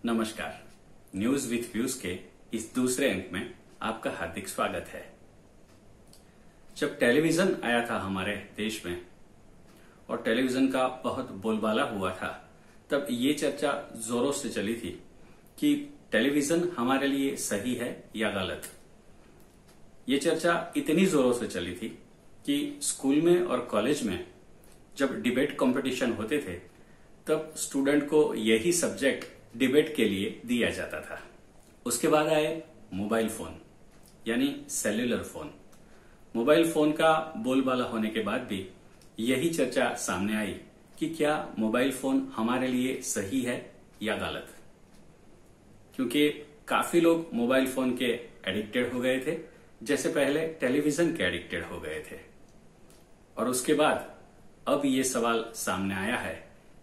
नमस्कार। News with views के इस दूसरे अंक में आपका हार्दिक स्वागत है। जब टेलीविजन आया था हमारे देश में और टेलीविजन का बहुत बोलबाला हुआ था, तब ये चर्चा जोरों से चली थी कि टेलीविजन हमारे लिए सही है या गलत। ये चर्चा इतनी जोरों से चली थी कि स्कूल में और कॉलेज में जब डिबेट कंपटीशन होते थे, तब स्टूडेंट को यही सब्जेक्ट डिबेट के लिए दिया जाता था। उसके बाद आए मोबाइल फोन यानी सेल्युलर फोन। मोबाइल फोन का बोलबाला होने के बाद भी यही चर्चा सामने आई कि क्या मोबाइल फोन हमारे लिए सही है या गलत, क्योंकि काफी लोग मोबाइल फोन के एडिक्टेड हो गए थे, जैसे पहले टेलीविजन के एडिक्टेड हो गए थे। और उसके बाद अब ये सवाल सामने आया है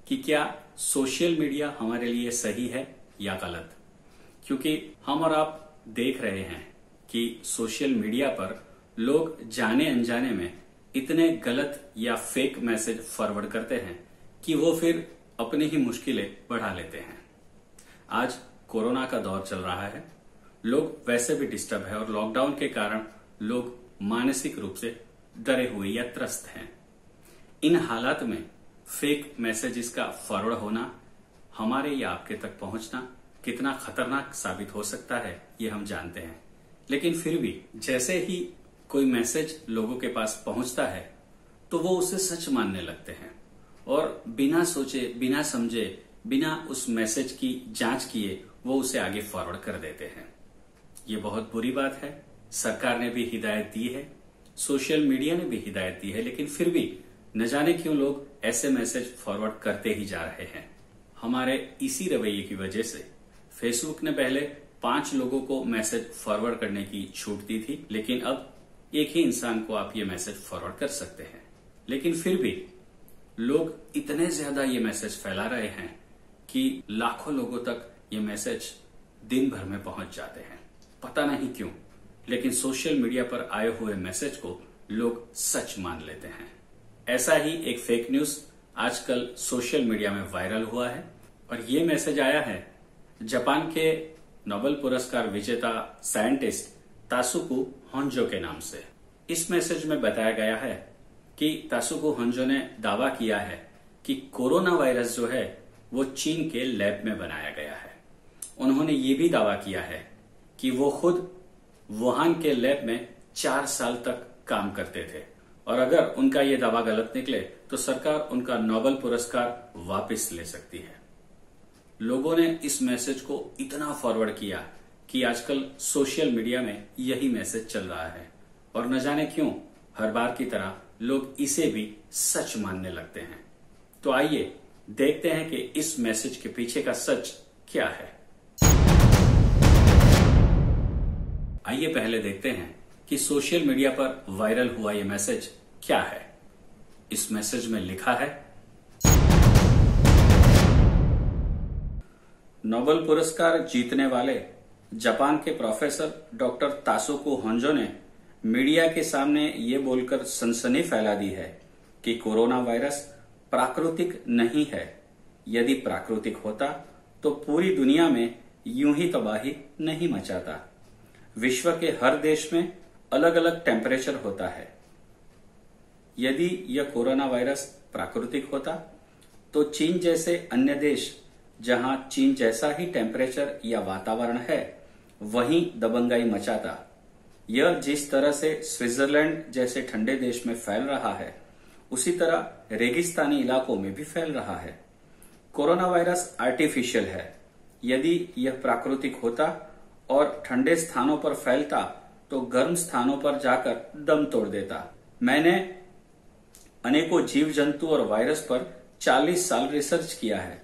कि क्या सोशल मीडिया हमारे लिए सही है या गलत, क्योंकि हम और आप देख रहे हैं कि सोशल मीडिया पर लोग जाने अनजाने में इतने गलत या फेक मैसेज फॉरवर्ड करते हैं कि वो फिर अपनी ही मुश्किलें बढ़ा लेते हैं। आज कोरोना का दौर चल रहा है, लोग वैसे भी डिस्टर्ब है और लॉकडाउन के कारण लोग मानसिक रूप से डरे हुए या त्रस्त हैं। इन हालात में फेक मैसेजेस का फॉरवर्ड होना, हमारे या आपके तक पहुंचना कितना खतरनाक साबित हो सकता है ये हम जानते हैं। लेकिन फिर भी जैसे ही कोई मैसेज लोगों के पास पहुंचता है तो वो उसे सच मानने लगते हैं और बिना सोचे, बिना समझे, बिना उस मैसेज की जांच किए वो उसे आगे फॉरवर्ड कर देते हैं। ये बहुत बुरी बात है। सरकार ने भी हिदायत दी है, सोशल मीडिया ने भी हिदायत दी है, लेकिन फिर भी न जाने क्यों लोग ऐसे मैसेज फॉरवर्ड करते ही जा रहे हैं। हमारे इसी रवैये की वजह से फेसबुक ने पहले 5 लोगों को मैसेज फॉरवर्ड करने की छूट दी थी, लेकिन अब एक ही इंसान को आप ये मैसेज फॉरवर्ड कर सकते हैं। लेकिन फिर भी लोग इतने ज्यादा ये मैसेज फैला रहे हैं कि लाखों लोगों तक ये मैसेज दिन भर में पहुंच जाते हैं। पता नहीं क्यों, लेकिन सोशल मीडिया पर आए हुए मैसेज को लोग सच मान लेते हैं। ऐसा ही एक फेक न्यूज आजकल सोशल मीडिया में वायरल हुआ है और ये मैसेज आया है जापान के नोबेल पुरस्कार विजेता साइंटिस्ट तासुकु होंजो के नाम से। इस मैसेज में बताया गया है कि तासुकु होंजो ने दावा किया है कि कोरोना वायरस जो है वो चीन के लैब में बनाया गया है। उन्होंने ये भी दावा किया है कि वो खुद वुहान के लैब में 4 साल तक काम करते थे और अगर उनका ये दावा गलत निकले तो सरकार उनका नोबेल पुरस्कार वापस ले सकती है। लोगों ने इस मैसेज को इतना फॉरवर्ड किया कि आजकल सोशल मीडिया में यही मैसेज चल रहा है और न जाने क्यों हर बार की तरह लोग इसे भी सच मानने लगते हैं। तो आइए देखते हैं कि इस मैसेज के पीछे का सच क्या है। आइए पहले देखते हैं कि सोशल मीडिया पर वायरल हुआ ये मैसेज क्या है। इस मैसेज में लिखा है, नोबेल पुरस्कार जीतने वाले जापान के प्रोफेसर डॉक्टर तासुकु होंजो ने मीडिया के सामने ये बोलकर सनसनी फैला दी है कि कोरोना वायरस प्राकृतिक नहीं है। यदि प्राकृतिक होता तो पूरी दुनिया में यूं ही तबाही नहीं मचाता। विश्व के हर देश में अलग अलग टेम्परेचर होता है। यदि यह कोरोना वायरस प्राकृतिक होता तो चीन जैसे अन्य देश, जहां चीन जैसा ही टेम्परेचर या वातावरण है, वहीं दबंगाई मचाता। यह जिस तरह से स्विट्जरलैंड जैसे ठंडे देश में फैल रहा है, उसी तरह रेगिस्तानी इलाकों में भी फैल रहा है। कोरोना वायरस आर्टिफिशियल है। यदि यह प्राकृतिक होता और ठंडे स्थानों पर फैलता तो गर्म स्थानों पर जाकर दम तोड़ देता। मैंने अनेकों जीव जंतु और वायरस पर 40 साल रिसर्च किया है।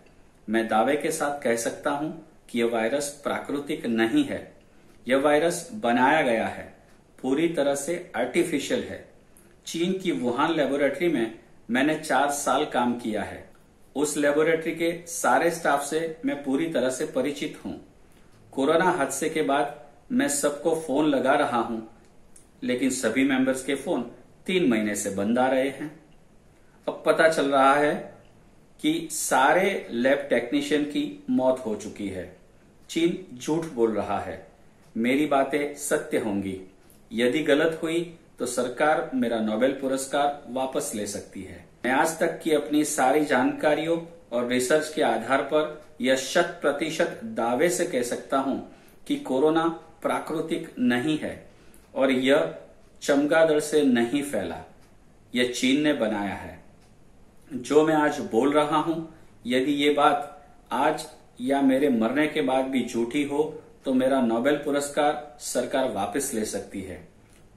मैं दावे के साथ कह सकता हूं कि यह वायरस प्राकृतिक नहीं है। यह वायरस बनाया गया है, पूरी तरह से आर्टिफिशियल है। चीन की वुहान लेबोरेटरी में मैंने 4 साल काम किया है। उस लेबोरेटरी के सारे स्टाफ से मैं पूरी तरह से परिचित हूं। कोरोना हादसे के बाद मैं सबको फोन लगा रहा हूं, लेकिन सभी मेंबर्स के फोन 3 महीने से बंद आ रहे हैं। अब पता चल रहा है कि सारे लैब टेक्नीशियन की मौत हो चुकी है। चीन झूठ बोल रहा है, मेरी बातें सत्य होंगी, यदि गलत हुई तो सरकार मेरा नोबेल पुरस्कार वापस ले सकती है। मैं आज तक की अपनी सारी जानकारियों और रिसर्च के आधार पर यह 100% दावे से कह सकता हूं कि कोरोना प्राकृतिक नहीं है और यह चमगादड़ से नहीं फैला, यह चीन ने बनाया है। जो मैं आज बोल रहा हूं, यदि ये बात आज या मेरे मरने के बाद भी झूठी हो तो मेरा नोबेल पुरस्कार सरकार वापस ले सकती है।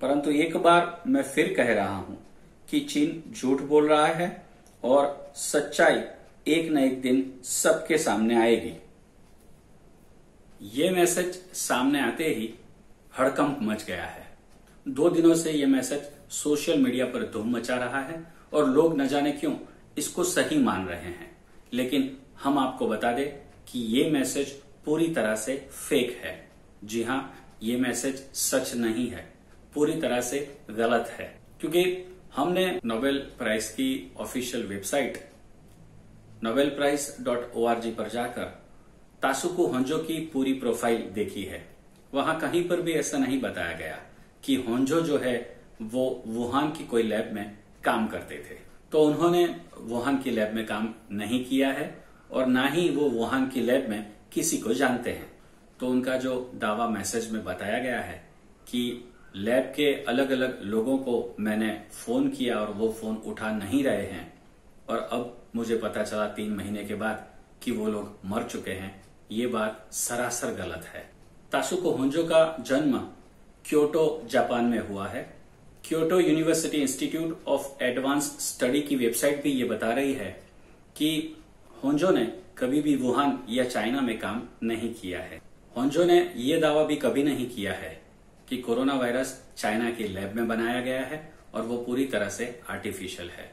परंतु एक बार मैं फिर कह रहा हूं कि चीन झूठ बोल रहा है और सच्चाई एक न एक दिन सबके सामने आएगी। ये मैसेज सामने आते ही हड़कंप मच गया है। 2 दिनों से ये मैसेज सोशल मीडिया पर धूम मचा रहा है और लोग न जाने क्यों इसको सही मान रहे हैं। लेकिन हम आपको बता दें कि ये मैसेज पूरी तरह से फेक है। जी हां, ये मैसेज सच नहीं है, पूरी तरह से गलत है। क्योंकि हमने नोबेल प्राइज की ऑफिशियल वेबसाइट nobelprize.org पर जाकर तासुको होंजो की पूरी प्रोफाइल देखी है। वहां कहीं पर भी ऐसा नहीं बताया गया कि होंजो जो है वो वुहान की कोई लैब में काम करते थे। तो उन्होंने वुहान की लैब में काम नहीं किया है और ना ही वो वुहान की लैब में किसी को जानते हैं। तो उनका जो दावा मैसेज में बताया गया है कि लैब के अलग अलग लोगों को मैंने फोन किया और वो फोन उठा नहीं रहे हैं और अब मुझे पता चला 3 महीने के बाद कि वो लोग मर चुके हैं, ये बात सरासर गलत है। तासुको होंजो का जन्म क्योटो जापान में हुआ है। Kyoto university institute of advance study की वेबसाइट भी ये बता रही है कि होंजो ने कभी भी वुहान या चाइना में काम नहीं किया है। होंजो ने यह दावा भी कभी नहीं किया है कि कोरोना वायरस चाइना की लैब में बनाया गया है और वो पूरी तरह से आर्टिफिशियल है।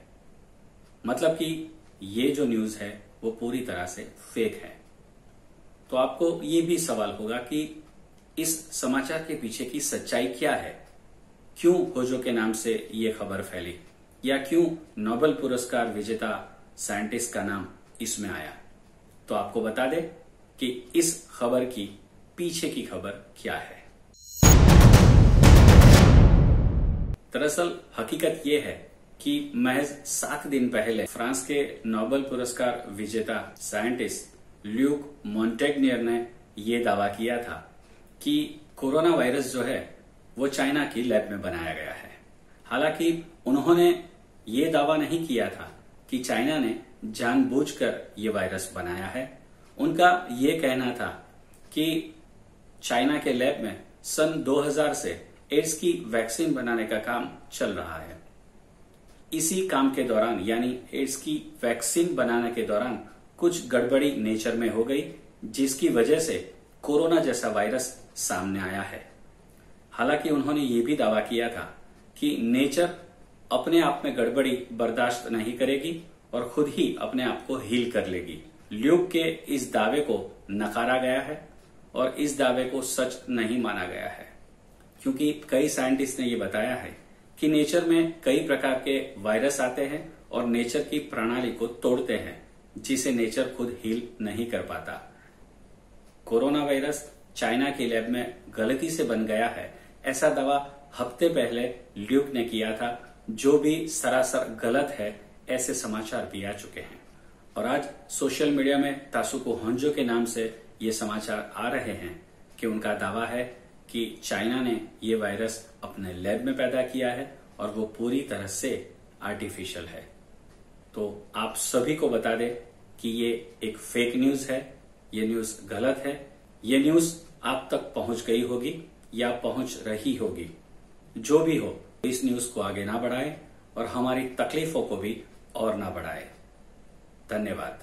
मतलब कि ये जो न्यूज है वो पूरी तरह से फेक है। तो आपको ये भी सवाल होगा कि इस समाचार के पीछे की सच्चाई क्या है, क्यों होंजो के नाम से ये खबर फैली या क्यों नोबेल पुरस्कार विजेता साइंटिस्ट का नाम इसमें आया। तो आपको बता दें कि इस खबर की पीछे की खबर क्या है। दरअसल हकीकत यह है कि महज 7 दिन पहले फ्रांस के नोबेल पुरस्कार विजेता साइंटिस्ट ल्यूक मोंटेग्नियर ने यह दावा किया था कि कोरोना वायरस जो है वो चाइना की लैब में बनाया गया है। हालांकि उन्होंने ये दावा नहीं किया था कि चाइना ने जानबूझकर ये वायरस बनाया है। उनका ये कहना था कि चाइना के लैब में सन 2000 से एड्स की वैक्सीन बनाने का काम चल रहा है। इसी काम के दौरान यानी एड्स की वैक्सीन बनाने के दौरान कुछ गड़बड़ी नेचर में हो गई, जिसकी वजह से कोरोना जैसा वायरस सामने आया है। हालांकि उन्होंने ये भी दावा किया था कि नेचर अपने आप में गड़बड़ी बर्दाश्त नहीं करेगी और खुद ही अपने आप को हील कर लेगी। ल्यूक के इस दावे को नकारा गया है और इस दावे को सच नहीं माना गया है, क्योंकि कई साइंटिस्ट ने यह बताया है कि नेचर में कई प्रकार के वायरस आते हैं और नेचर की प्रणाली को तोड़ते हैं, जिसे नेचर खुद हील नहीं कर पाता। कोरोना वायरस चाइना की लैब में गलती से बन गया है, ऐसा दावा हफ्ते पहले ल्यूक ने किया था, जो भी सरासर गलत है। ऐसे समाचार भी आ चुके हैं और आज सोशल मीडिया में तासुको होंजो के नाम से ये समाचार आ रहे हैं कि उनका दावा है कि चाइना ने ये वायरस अपने लैब में पैदा किया है और वो पूरी तरह से आर्टिफिशियल है। तो आप सभी को बता दें कि ये एक फेक न्यूज है, ये न्यूज गलत है। ये न्यूज आप तक पहुंच गई होगी या पहुंच रही होगी। जो भी हो, इस न्यूज को आगे ना बढ़ाएं और हमारी तकलीफों को भी और ना बढ़ाएं। धन्यवाद।